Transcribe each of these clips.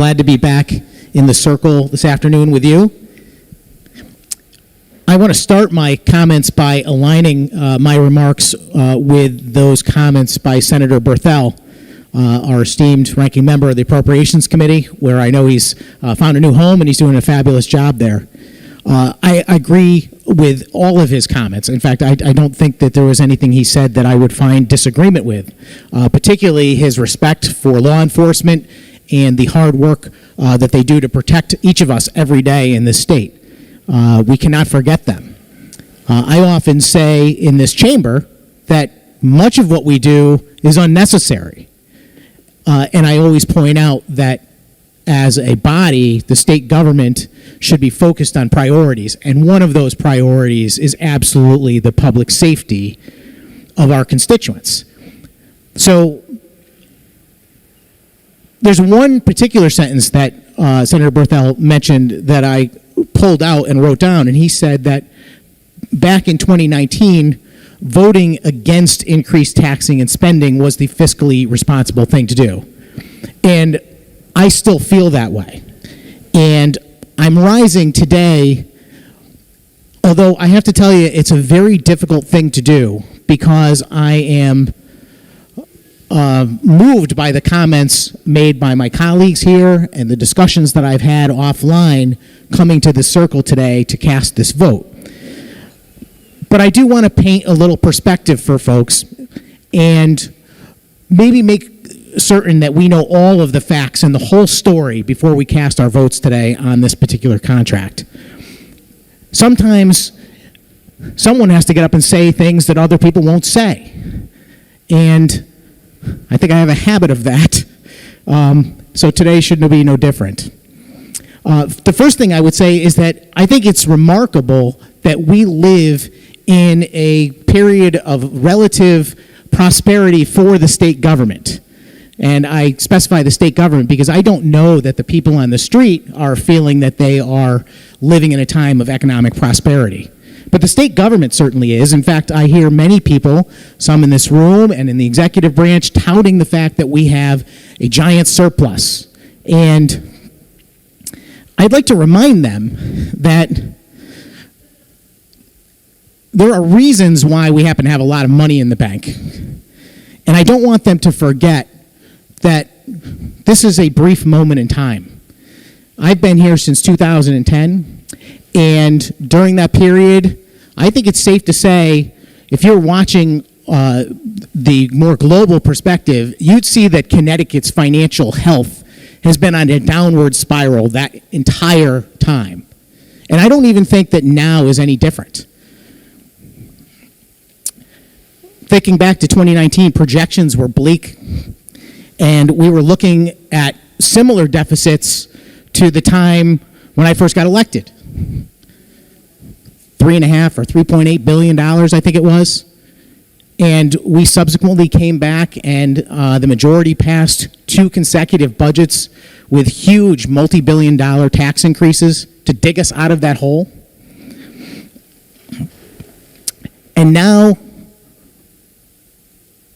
Glad to be back in the circle this afternoon with you. I want to start my comments by aligning my remarks with those comments by Senator Berthel, our esteemed ranking member of the Appropriations Committee, where I know he's found a new home and he's doing a fabulous job there. I agree with all of his comments. In fact, I don't think that there was anything he said that I would find disagreement with, particularly his respect for law enforcement and the hard work that they do to protect each of us every day in this state. We cannot forget them. I often say in this chamber that much of what we do is unnecessary. And I always point out that as a body, the state government should be focused on priorities. And one of those priorities is absolutely the public safety of our constituents. So there's one particular sentence that Senator Berthel mentioned that I pulled out and wrote down, and he said that back in 2019, voting against increased taxing and spending was the fiscally responsible thing to do. And I still feel that way. And I'm rising today, although I have to tell you it's a very difficult thing to do because I am moved by the comments made by my colleagues here and the discussions that I've had offline coming to the circle today to cast this vote. But I do want to paint a little perspective for folks and maybe make certain that we know all of the facts and the whole story before we cast our votes today on this particular contract. Sometimes someone has to get up and say things that other people won't say. And I think I have a habit of that. So today should be no different. The first thing I would say is that I think it's remarkable that we live in a period of relative prosperity for the state government. And I specify the state government because I don't know that the people on the street are feeling that they are living in a time of economic prosperity. But the state government certainly is. In fact, I hear many people, some in this room and in the executive branch, touting the fact that we have a giant surplus. And I'd like to remind them that there are reasons why we happen to have a lot of money in the bank. And I don't want them to forget that this is a brief moment in time. I've been here since 2010, and during that period, I think it's safe to say, if you're watching the more global perspective, you'd see that Connecticut's financial health has been on a downward spiral that entire time. And I don't even think that now is any different. Thinking back to 2019, projections were bleak, and we were looking at similar deficits to the time when I first got elected. $3.5 or $3.8 billion, I think it was. And we subsequently came back and the majority passed 2 consecutive budgets with huge multi-billion-dollar tax increases to dig us out of that hole. And now,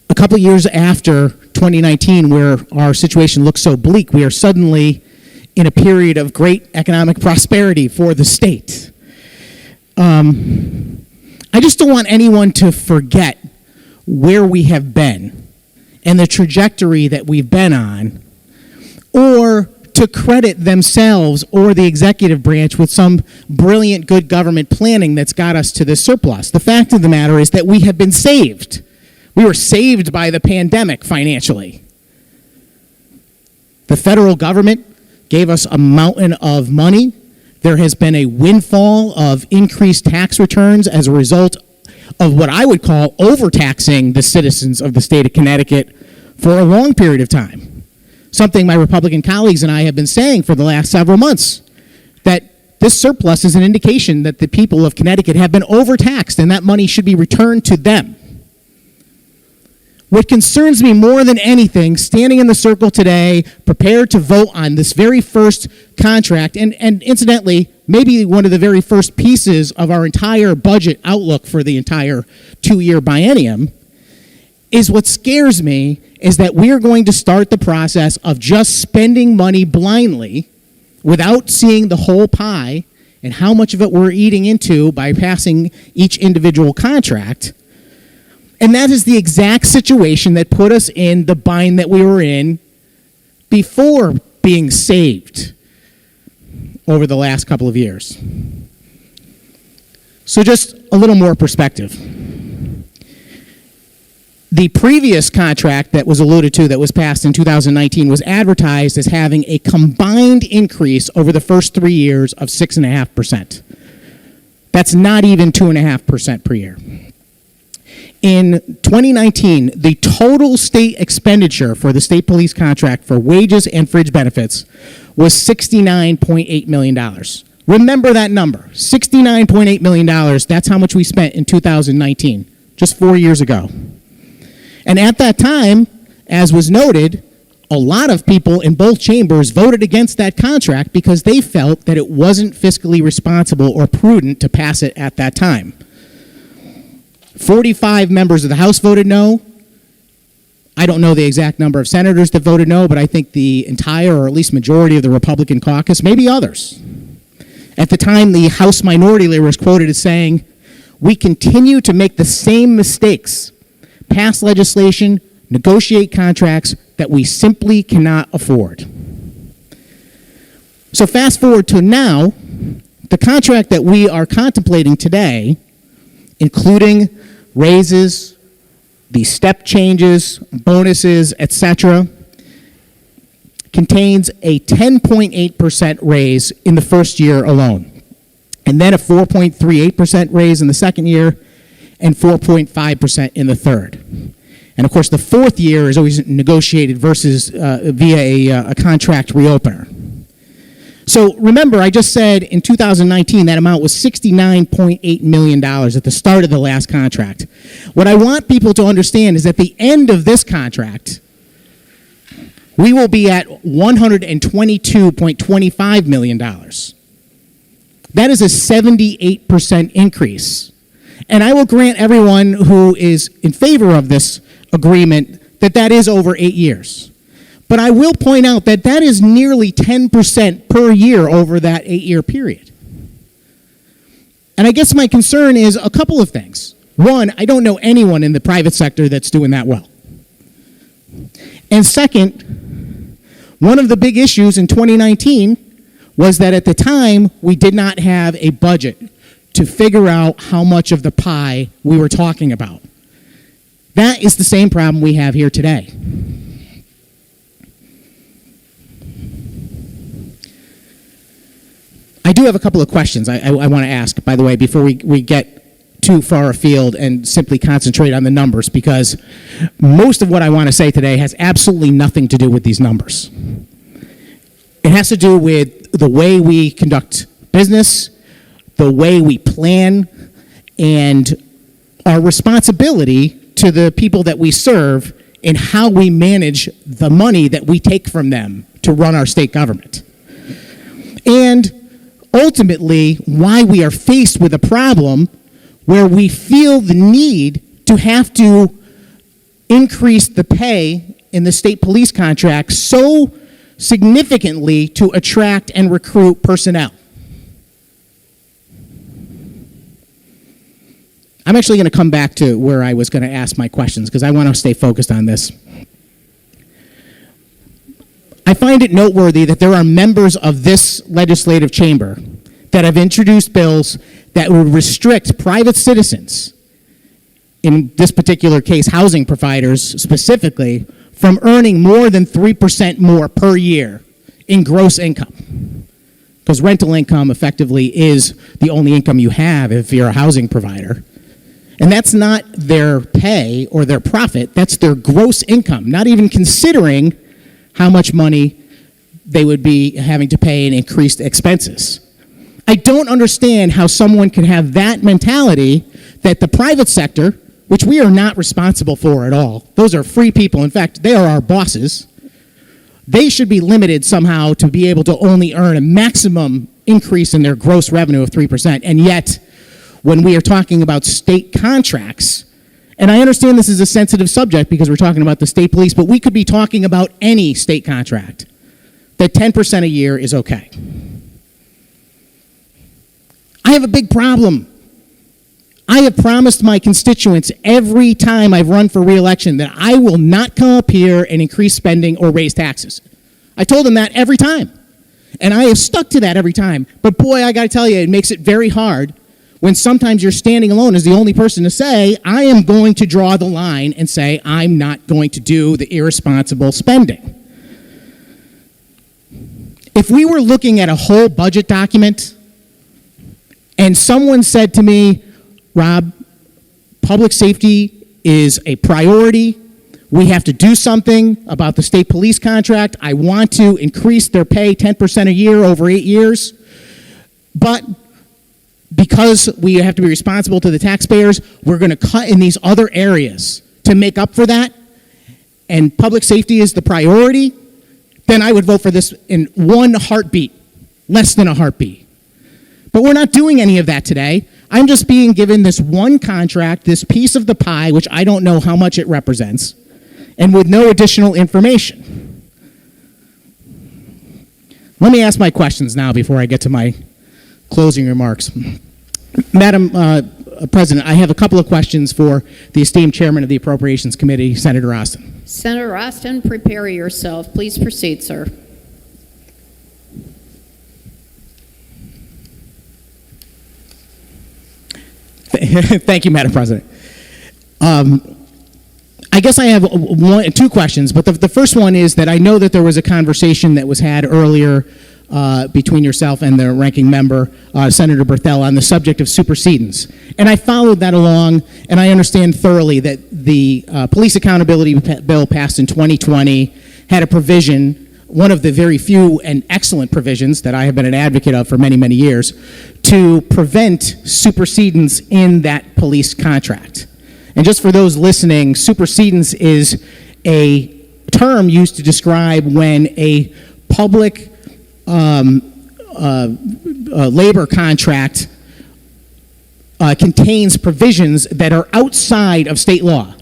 a couple of years after 2019, where our situation looks so bleak, we are suddenly in a period of great economic prosperity for the state. I just don't want anyone to forget where we have been and the trajectory that we've been on, or to credit themselves or the executive branch with some brilliant good government planning that's got us to this surplus. The fact of the matter is that we have been saved. We were saved by the pandemic financially. The federal government gave us a mountain of money. There has been a windfall of increased tax returns as a result of what I would call overtaxing the citizens of the state of Connecticut for a long period of time. Something my Republican colleagues and I have been saying for the last several months, that this surplus is an indication that the people of Connecticut have been overtaxed and that money should be returned to them. What concerns me more than anything, standing in the circle today, prepared to vote on this very first contract, and incidentally, maybe one of the very first pieces of our entire budget outlook for the entire 2-year biennium, is what scares me is that we are going to start the process of just spending money blindly without seeing the whole pie and how much of it we're eating into by passing each individual contract. And that is the exact situation that put us in the bind that we were in before being saved over the last couple of years. So just a little more perspective. The previous contract that was alluded to that was passed in 2019 was advertised as having a combined increase over the first 3 years of 6.5%. That's not even 2.5% per year. In 2019, the total state expenditure for the state police contract for wages and fringe benefits was $69.8 million. Remember that number, $69.8 million. That's how much we spent in 2019, just 4 years ago. And at that time, as was noted, a lot of people in both chambers voted against that contract because they felt that it wasn't fiscally responsible or prudent to pass it at that time. 45 members of the House voted no. I don't know the exact number of senators that voted no, but I think the entire, or at least majority of the Republican caucus, maybe others. At the time, the House Minority Leader was quoted as saying, "We continue to make the same mistakes, pass legislation, negotiate contracts that we simply cannot afford." So fast forward to now, the contract that we are contemplating today, including raises, the step changes, bonuses, etc., contains a 10.8% raise in the first year alone, and then a 4.38% raise in the second year, and 4.5% in the third. And of course, the fourth year is always negotiated versus via a contract reopener. So remember, I just said in 2019 that amount was $69.8 million at the start of the last contract. What I want people to understand is at the end of this contract, we will be at $122.25 million. That is a 78% increase. And I will grant everyone who is in favor of this agreement that that is over 8 years. But I will point out that that is nearly 10% per year over that 8-year period. And I guess my concern is a couple of things. One, I don't know anyone in the private sector that's doing that well. And second, one of the big issues in 2019 was that at the time, we did not have a budget to figure out how much of the pie we were talking about. That is the same problem we have here today. I do have a couple of questions I want to ask, by the way, before we get too far afield and simply concentrate on the numbers, because most of what I want to say today has absolutely nothing to do with these numbers. It has to do with the way we conduct business, the way we plan, and our responsibility to the people that we serve in how we manage the money that we take from them to run our state government. And ultimately, why we are faced with a problem where we feel the need to have to increase the pay in the state police contract so significantly to attract and recruit personnel. I'm actually going to come back to where I was going to ask my questions because I want to stay focused on this. I find it noteworthy that there are members of this legislative chamber that have introduced bills that would restrict private citizens, in this particular case housing providers specifically, from earning more than 3% more per year in gross income. Because rental income effectively is the only income you have if you're a housing provider. And that's not their pay or their profit, that's their gross income, not even considering how much money they would be having to pay in increased expenses. I don't understand how someone can have that mentality that the private sector, which we are not responsible for at all, those are free people, in fact, they are our bosses, they should be limited somehow to be able to only earn a maximum increase in their gross revenue of 3%, and yet when we are talking about state contracts And I understand this is a sensitive subject because we're talking about the state police, but we could be talking about any state contract, that 10% a year is okay. I have a big problem. I have promised my constituents every time I've run for re-election that I will not come up here and increase spending or raise taxes. I told them that every time. And I have stuck to that every time. But boy, I gotta tell you, it makes it very hard when sometimes you're standing alone as the only person to say, I am going to draw the line and say, I'm not going to do the irresponsible spending. If we were looking at a whole budget document and someone said to me, Rob, public safety is a priority. We have to do something about the state police contract. I want to increase their pay 10% a year over 8 years. But because we have to be responsible to the taxpayers, we're going to cut in these other areas to make up for that. And public safety is the priority. Then I would vote for this in one heartbeat, less than a heartbeat. But we're not doing any of that today. I'm just being given this one contract, this piece of the pie, which I don't know how much it represents, and with no additional information. Let me ask my questions now before I get to my closing remarks. Madam President, I have a couple of questions for the esteemed chairman of the Appropriations Committee, Senator Austin. Senator Austin, prepare yourself. Please proceed, sir. Thank you, Madam President. I guess I have two questions, but the first one is that I know that there was a conversation that was had earlier between yourself and the ranking member, Senator Berthel, on the subject of supersedence. And I followed that along, and I understand thoroughly that the Police Accountability Bill passed in 2020 had a provision, one of the very few and excellent provisions that I have been an advocate of for many, many years, to prevent supersedence in that police contract. And just for those listening, supersedence is a term used to describe when a public labor contract contains provisions that are outside of state law.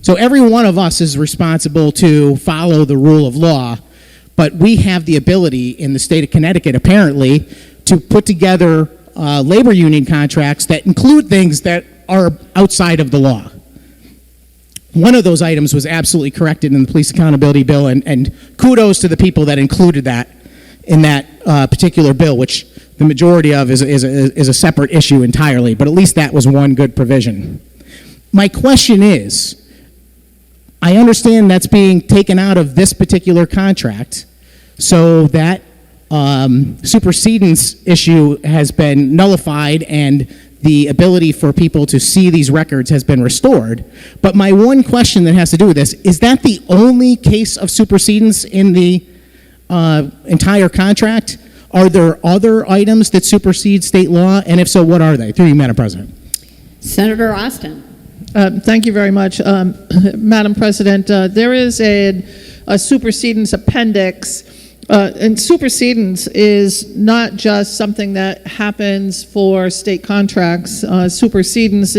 So every one of us is responsible to follow the rule of law, but we have the ability in the state of Connecticut, apparently, to put together labor union contracts that include things that are outside of the law. One of those items was absolutely corrected in the Police Accountability Bill, and kudos to the people that included that in that particular bill, which the majority of is a separate issue entirely, but at least that was one good provision. My question is, I understand that's being taken out of this particular contract, so that supersedence issue has been nullified and the ability for people to see these records has been restored. But my one question that has to do with this, is that the only case of supersedence in the entire contract? Are there other items that supersede state law? And if so, what are they? Through you, Madam President. Senator Austin. Thank you very much. Madam President, there is a supersedence appendix, and supersedence is not just something that happens for state contracts. Supersedence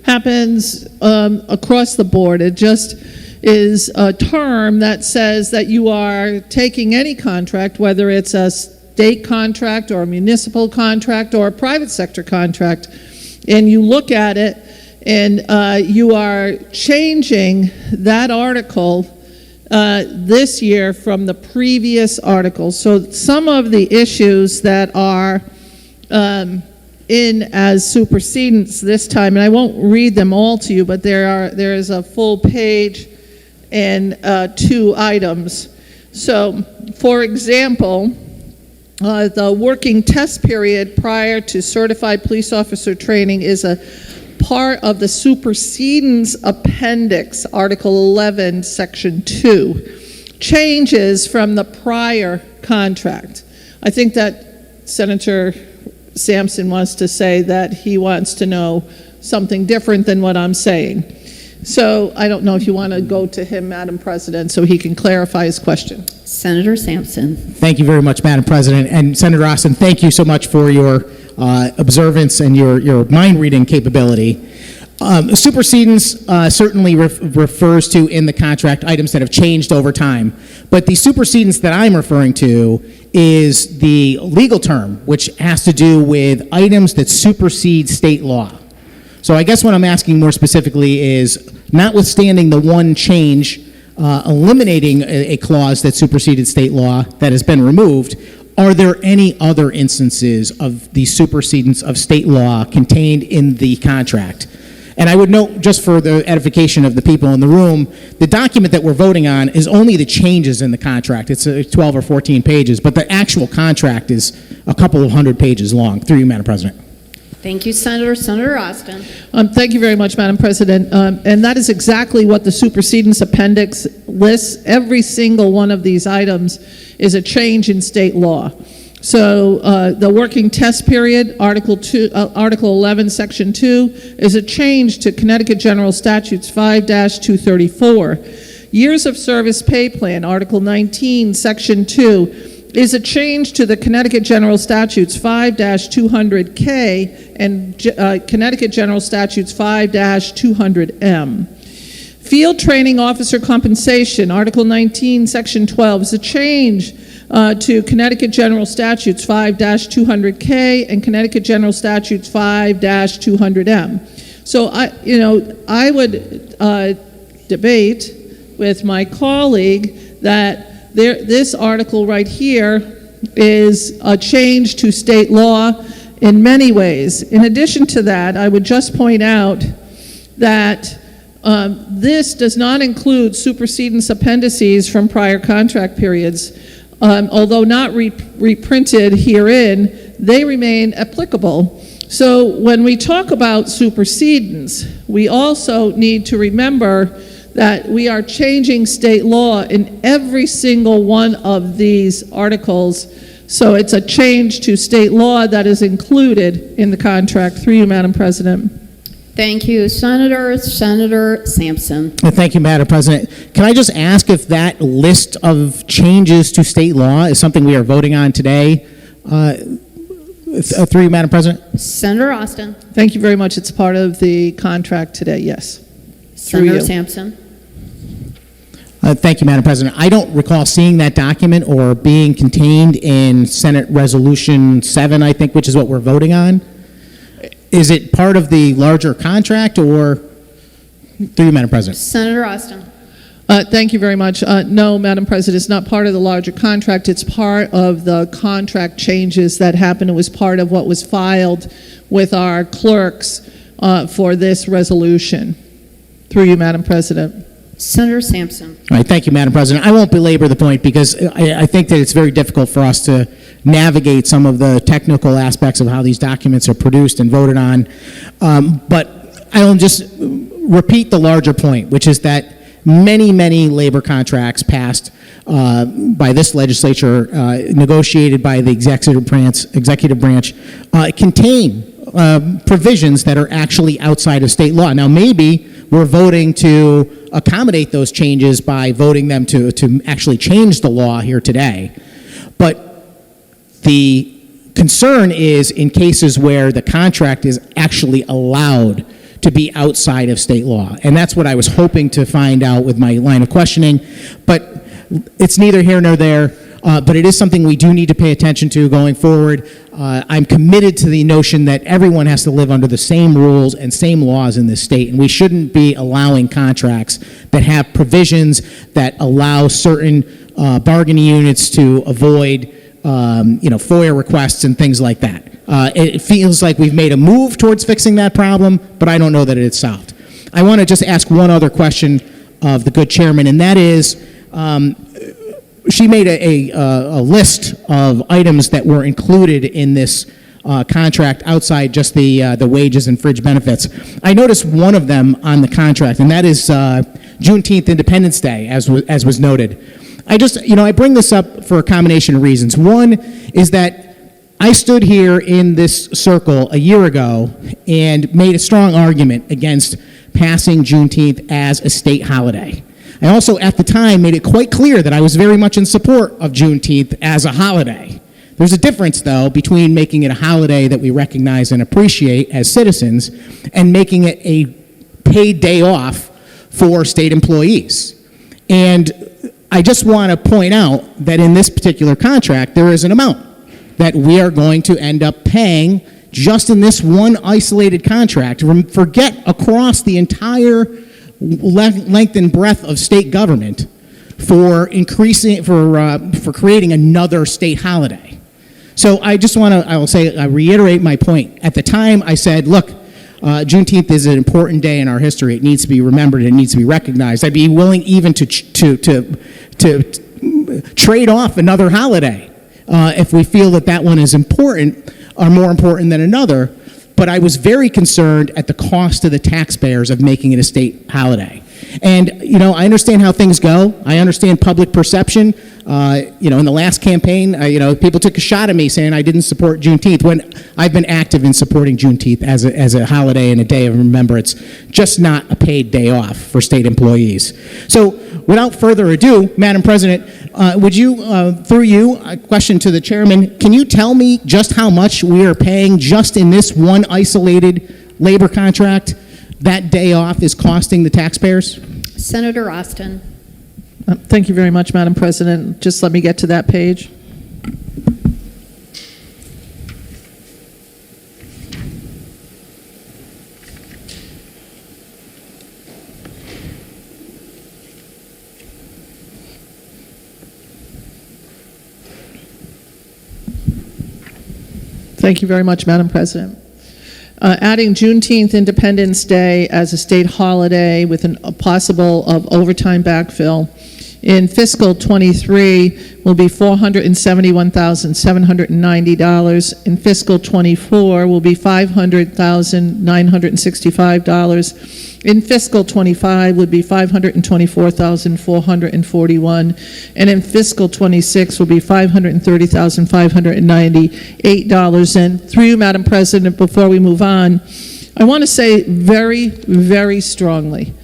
happens across the board. It just is a term that says that you are taking any contract, whether it's a state contract or a municipal contract or a private sector contract, and you look at it and you are changing that article this year from the previous article. So some of the issues that are in as supersedence this time, and I won't read them all to you, but there is a full page and 2 items. So, for example, the working test period prior to certified police officer training is a part of the supersedence appendix, Article 11, Section 2, changes from the prior contract. I think that Senator Sampson wants to say that he wants to know something different than what I'm saying. So I don't know if you want to go to him, Madam President, so he can clarify his question. Senator Sampson. Thank you very much, Madam President. And Senator Austin, thank you so much for your observance and your mind reading capability. Supersedence certainly refers to in the contract items that have changed over time. But the supersedence that I'm referring to is the legal term, which has to do with items that supersede state law. So I guess what I'm asking more specifically is, notwithstanding the one change eliminating a clause that superseded state law that has been removed, are there any other instances of the supersedence of state law contained in the contract? And I would note, just for the edification of the people in the room, the document that we're voting on is only the changes in the contract. It's 12 or 14 pages, but the actual contract is a couple of hundred pages long. Through you, Madam President. Thank you, Senator. Senator Austin. Thank you very much, Madam President. And that is exactly what the supersedence appendix lists. Every single one of these items is a change in state law. So the working test period, Article 11, Section 2, is a change to Connecticut General Statutes 5-234. Years of service pay plan, Article 19, Section 2, is a change to the Connecticut General Statutes 5-200K and Connecticut General Statutes 5-200M. Field training officer compensation, Article 19, Section 12, is a change to Connecticut General Statutes 5-200K and Connecticut General Statutes 5-200M. So I would debate with my colleague that this article right here is a change to state law in many ways. In addition to that, I would just point out that this does not include supersedence appendices from prior contract periods. Although not reprinted herein, they remain applicable. So when we talk about supersedence, we also need to remember that we are changing state law in every single one of these articles. So it's a change to state law that is included in the contract. Through you, Madam President. Thank you, Senator. Senator Sampson. Thank you, Madam President. Can I just ask if that list of changes to state law is something we are voting on today? Through you, Madam President. Senator Austin. Thank you very much. It's part of the contract today, yes. Senator Sampson. Thank you, Madam President. I don't recall seeing that document or being contained in Senate Resolution 7, I think, which is what we're voting on. Is it part of the larger contract, or through you, Madam President? Senator Austin. Thank you very much. No, Madam President, it's not part of the larger contract. It's part of the contract changes that happened. It was part of what was filed with our clerks for this resolution. Through you, Madam President. Senator Sampson. All right, thank you, Madam President. I won't belabor the point because I think that it's very difficult for us to navigate some of the technical aspects of how these documents are produced and voted on. But I'll just repeat the larger point, which is that many, many labor contracts passed by this legislature, negotiated by the executive branch, contain provisions that are actually outside of state law. Now, maybe we're voting to accommodate those changes by voting them to actually change the law here today. But the concern is in cases where the contract is actually allowed to be outside of state law. And that's what I was hoping to find out with my line of questioning. But it's neither here nor there. But it is something we do need to pay attention to going forward. I'm committed to the notion that everyone has to live under the same rules and same laws in this state, and we shouldn't be allowing contracts that have provisions that allow certain bargaining units to avoid FOIA requests and things like that. It feels like we've made a move towards fixing that problem, but I don't know that it's solved. I want to just ask one other question of the good chairman, and that is, she made a list of items that were included in this contract outside just the wages and fringe benefits. I noticed one of them on the contract, and that is Juneteenth Independence Day, as was noted. I bring this up for a combination of reasons. One is that I stood here in this circle a year ago and made a strong argument against passing Juneteenth as a state holiday. I also, at the time, made it quite clear that I was very much in support of Juneteenth as a holiday. There's a difference, though, between making it a holiday that we recognize and appreciate as citizens and making it a paid day off for state employees. And I just want to point out that in this particular contract, there is an amount that we are going to end up paying just in this one isolated contract. Forget across the entire length and breadth of state government for creating another state holiday. So I just want to, I reiterate my point. At the time, I said, look, Juneteenth is an important day in our history. It needs to be remembered. It needs to be recognized. I'd be willing even to trade off another holiday if we feel that that one is important or more important than another. But I was very concerned at the cost to the taxpayers of making it a state holiday. And, I understand how things go. I understand public perception. In the last campaign, people took a shot at me saying I didn't support Juneteenth when I've been active in supporting Juneteenth as a holiday and a day of remembrance, just not a paid day off for state employees. So without further ado, Madam President, would you, through you, a question to the chairman, can you tell me just how much we are paying just in this one isolated labor contract that day off is costing the taxpayers? Senator Austin. Thank you very much, Madam President. Just let me get to that page. Thank you very much, Madam President. Adding Juneteenth Independence Day as a state holiday with a possible of overtime backfill in fiscal 23 will be $471,790. In fiscal 24 will be $500,965. In fiscal 25 would be $524,441, and in fiscal 26 will be $530,598. And through you, Madam President, before we move on, I want to say very, very strongly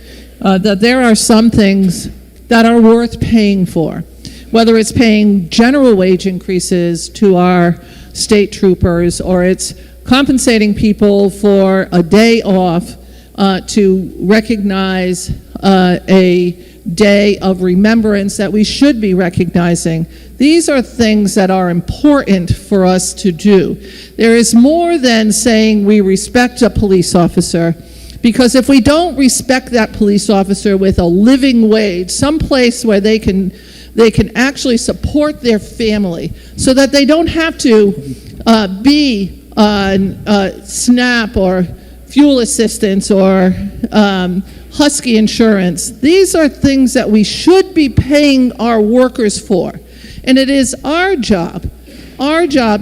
that there are some things that are worth paying for, whether it's paying general wage increases to our state troopers, or it's compensating people for a day off to recognize a day of remembrance that we should be recognizing. These are things that are important for us to do. There is more than saying we respect a police officer, because if we don't respect that police officer with a living wage, someplace where they can actually support their family so that they don't have to be on SNAP or fuel assistance or Husky insurance. These are things that we should be paying our workers for. And it is our job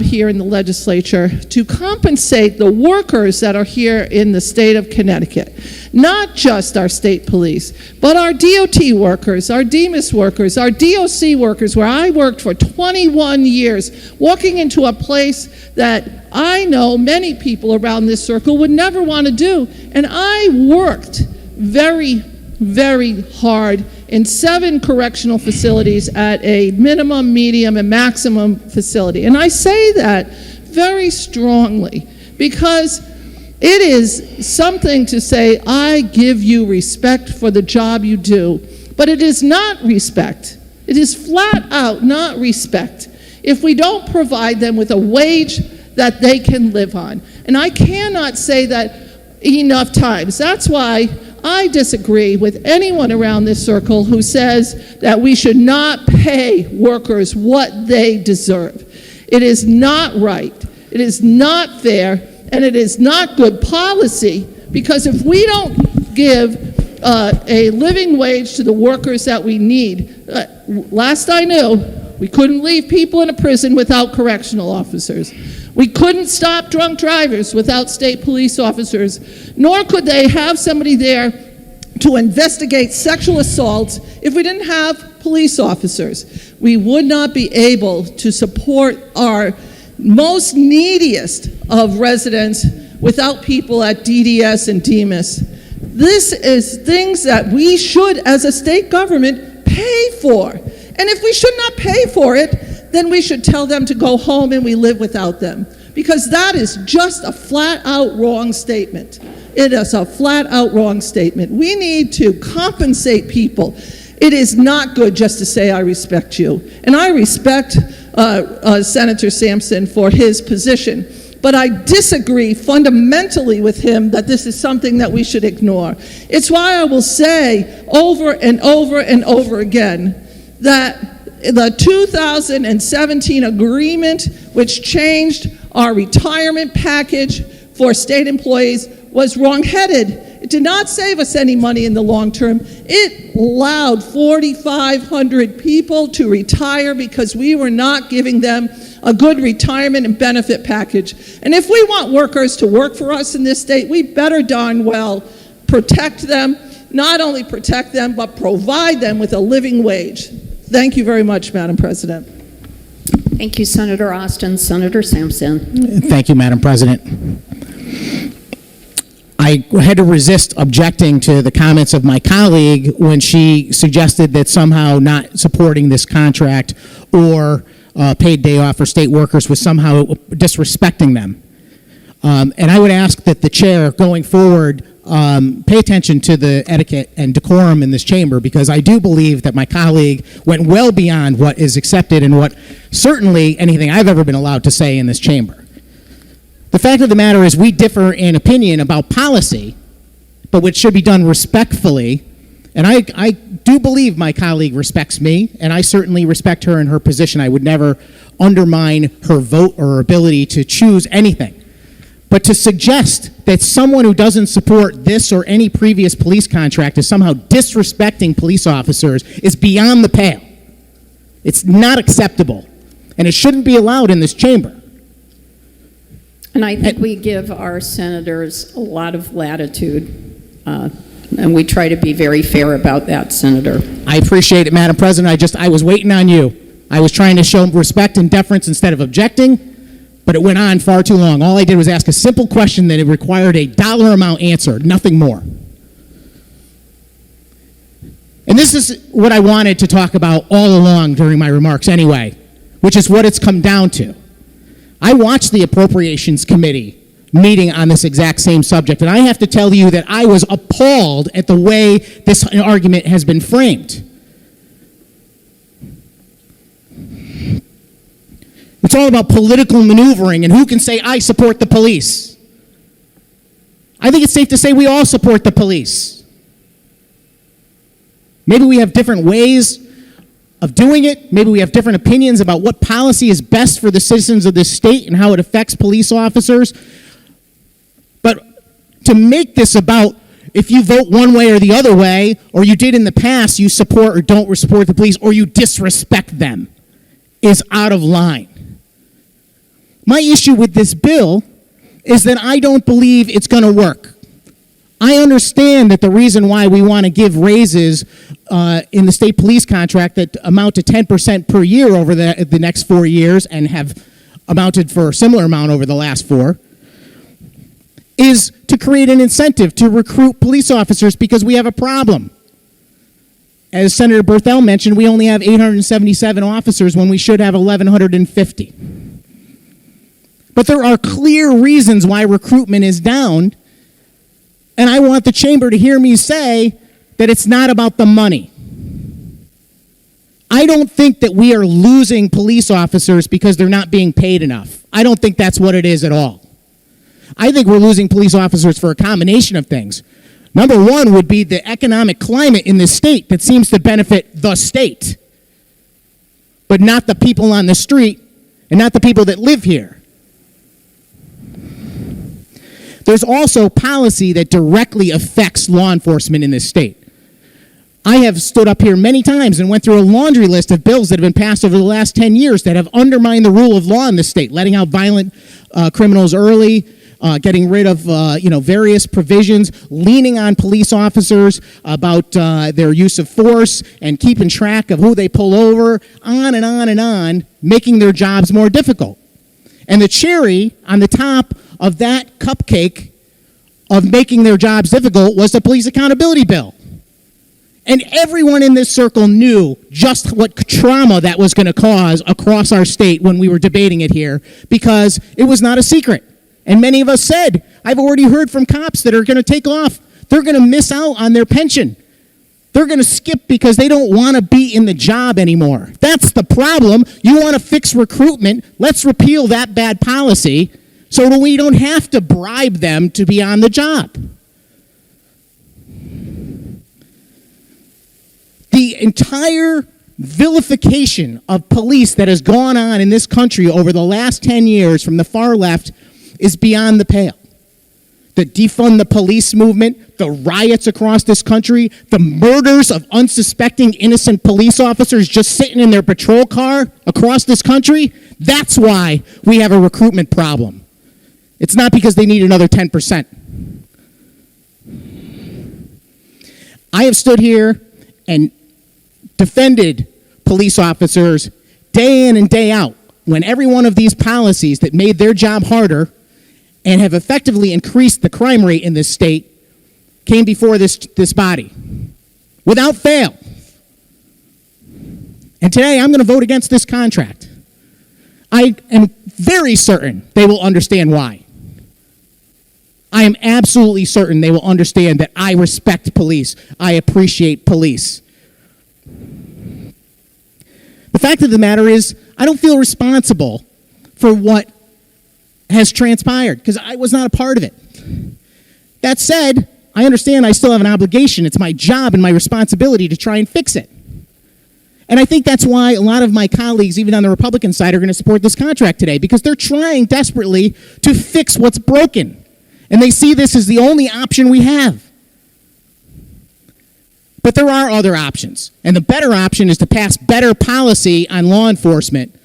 here in the legislature to compensate the workers that are here in the state of Connecticut. Not just our state police, but our DOT workers, our DEMIS workers, our DOC workers, where I worked for 21 years, walking into a place that I know many people around this circle would never want to do. And I worked very, very hard in 7 correctional facilities at a minimum, medium, and maximum facility. And I say that very strongly because it is something to say, I give you respect for the job you do, but it is not respect. It is flat out not respect if we don't provide them with a wage that they can live on. And I cannot say that enough times. That's why I disagree with anyone around this circle who says that we should not pay workers what they deserve. It is not right. It is not fair, and it is not good policy, because if we don't give a living wage to the workers that we need, last I knew, we couldn't leave people in a prison without correctional officers. We couldn't stop drunk drivers without state police officers, nor could they have somebody there to investigate sexual assaults if we didn't have police officers. We would not be able to support our most neediest of residents without people at DDS and DEMIS. This is things that we should, as a state government, pay for. And if we should not pay for it, then we should tell them to go home and we live without them. Because that is just a flat-out wrong statement. It is a flat-out wrong statement. We need to compensate people. It is not good just to say, I respect you. And I respect Senator Sampson for his position. But I disagree fundamentally with him that this is something that we should ignore. It's why I will say over and over and over again that the 2017 agreement, which changed our retirement package for state employees, was wrong-headed. It did not save us any money in the long term. It allowed 4,500 people to retire because we were not giving them a good retirement and benefit package. And if we want workers to work for us in this state, we better darn well protect them, not only protect them, but provide them with a living wage. Thank you very much, Madam President. Thank you, Senator Austin. Senator Sampson. Thank you, Madam President. I had to resist objecting to the comments of my colleague when she suggested that somehow not supporting this contract or paid day off for state workers was somehow disrespecting them. And I would ask that the chair, going forward, pay attention to the etiquette and decorum in this chamber, because I do believe that my colleague went well beyond what is accepted and what certainly anything I've ever been allowed to say in this chamber. The fact of the matter is we differ in opinion about policy, but which should be done respectfully. And I do believe my colleague respects me, and I certainly respect her in her position. I would never undermine her vote or her ability to choose anything. But to suggest that someone who doesn't support this or any previous police contract is somehow disrespecting police officers is beyond the pale. It's not acceptable, and it shouldn't be allowed in this chamber. And I think we give our senators a lot of latitude, and we try to be very fair about that, Senator. I appreciate it, Madam President. I was waiting on you. I was trying to show respect and deference instead of objecting, but it went on far too long. All I did was ask a simple question that it required a dollar amount answer, nothing more. And this is what I wanted to talk about all along during my remarks anyway, which is what it's come down to. I watched the Appropriations Committee meeting on this exact same subject, and I have to tell you that I was appalled at the way this argument has been framed. It's all about political maneuvering and who can say, I support the police. I think it's safe to say we all support the police. Maybe we have different ways of doing it. Maybe we have different opinions about what policy is best for the citizens of this state and how it affects police officers. But to make this about if you vote one way or the other way, or you did in the past, you support or don't support the police, or you disrespect them, is out of line. My issue with this bill is that I don't believe it's going to work. I understand that the reason why we want to give raises in the state police contract that amount to 10% per year over the next 4 years and have amounted for a similar amount over the last 4 is to create an incentive to recruit police officers because we have a problem. As Senator Berthel mentioned, we only have 877 officers when we should have 1,150. But there are clear reasons why recruitment is down. And I want the chamber to hear me say that it's not about the money. I don't think that we are losing police officers because they're not being paid enough. I don't think that's what it is at all. I think we're losing police officers for a combination of things. Number one would be the economic climate in this state that seems to benefit the state, but not the people on the street and not the people that live here. There's also policy that directly affects law enforcement in this state. I have stood up here many times and went through a laundry list of bills that have been passed over the last 10 years that have undermined the rule of law in this state, letting out violent criminals early, getting rid of various provisions, leaning on police officers about their use of force and keeping track of who they pull over, on and on and on, making their jobs more difficult. And the cherry on the top of that cupcake of making their jobs difficult was the police accountability bill. And everyone in this circle knew just what trauma that was going to cause across our state when we were debating it here, because it was not a secret. And many of us said, I've already heard from cops that are going to take off. They're going to miss out on their pension. They're going to skip because they don't want to be in the job anymore. That's the problem. You want to fix recruitment. Let's repeal that bad policy so that we don't have to bribe them to be on the job. The entire vilification of police that has gone on in this country over the last 10 years from the far left is beyond the pale. The defund the police movement, the riots across this country, the murders of unsuspecting innocent police officers just sitting in their patrol car across this country, that's why we have a recruitment problem. It's not because they need another 10%. I have stood here and defended police officers day in and day out when every one of these policies that made their job harder and have effectively increased the crime rate in this state came before this body without fail. And today I'm going to vote against this contract. I am very certain they will understand why. I am absolutely certain they will understand that I respect police. I appreciate police. The fact of the matter is, I don't feel responsible for what has transpired because I was not a part of it. That said, I understand I still have an obligation. It's my job and my responsibility to try and fix it. And I think that's why a lot of my colleagues, even on the Republican side, are going to support this contract today because they're trying desperately to fix what's broken. And they see this as the only option we have. But there are other options. And the better option is to pass better policy on law enforcement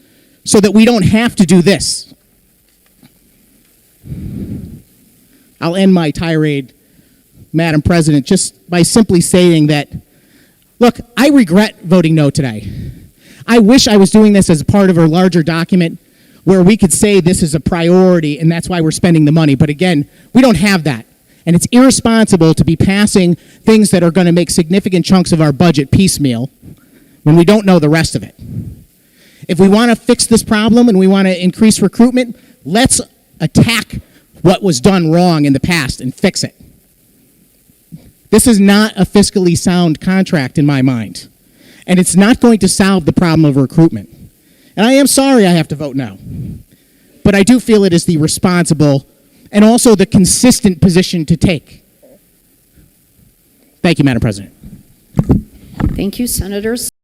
so that we don't have to do this. I'll end my tirade, Madam President, just by simply saying that, look, I regret voting no today. I wish I was doing this as a part of a larger document where we could say this is a priority and that's why we're spending the money. But again, we don't have that. And it's irresponsible to be passing things that are going to make significant chunks of our budget piecemeal when we don't know the rest of it. If we want to fix this problem and we want to increase recruitment, let's attack what was done wrong in the past and fix it. This is not a fiscally sound contract in my mind. And it's not going to solve the problem of recruitment. And I am sorry I have to vote no. But I do feel it is the responsible and also the consistent position to take. Thank you, Madam President. Thank you, Senators.